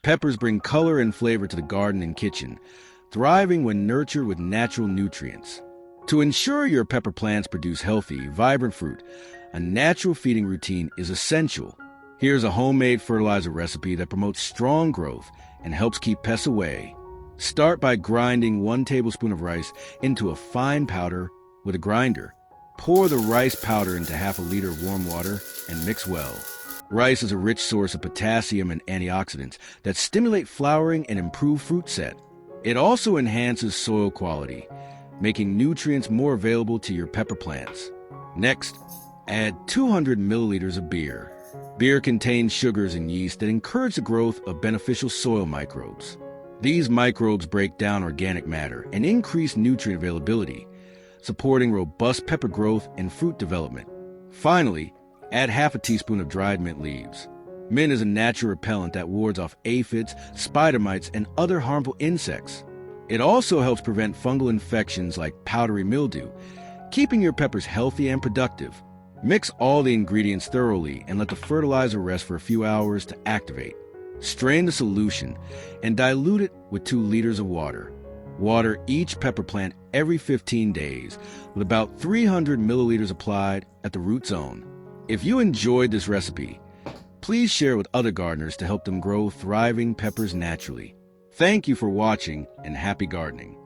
Peppers bring color and flavor to the garden and kitchen, thriving when nurtured with natural nutrients. To ensure your pepper plants produce healthy, vibrant fruit, a natural feeding routine is essential. Here's a homemade fertilizer recipe that promotes strong growth and helps keep pests away. Start by grinding 1 tablespoon of rice into a fine powder with a grinder. Pour the rice powder into half a liter of warm water and mix well. Rice is a rich source of potassium and antioxidants that stimulate flowering and improve fruit set. It also enhances soil quality, making nutrients more available to your pepper plants. Next, add 200 milliliters of beer. Beer contains sugars and yeast that encourage the growth of beneficial soil microbes. These microbes break down organic matter and increase nutrient availability, supporting robust pepper growth and fruit development. Finally, add half a teaspoon of dried mint leaves. Mint is a natural repellent that wards off aphids, spider mites, and other harmful insects. It also helps prevent fungal infections like powdery mildew, keeping your peppers healthy and productive. Mix all the ingredients thoroughly and let the fertilizer rest for a few hours to activate. Strain the solution and dilute it with 2 liters of water. Water each pepper plant every 15 days, with about 300 milliliters applied at the root zone. If you enjoyed this recipe, please share it with other gardeners to help them grow thriving peppers naturally. Thank you for watching and happy gardening.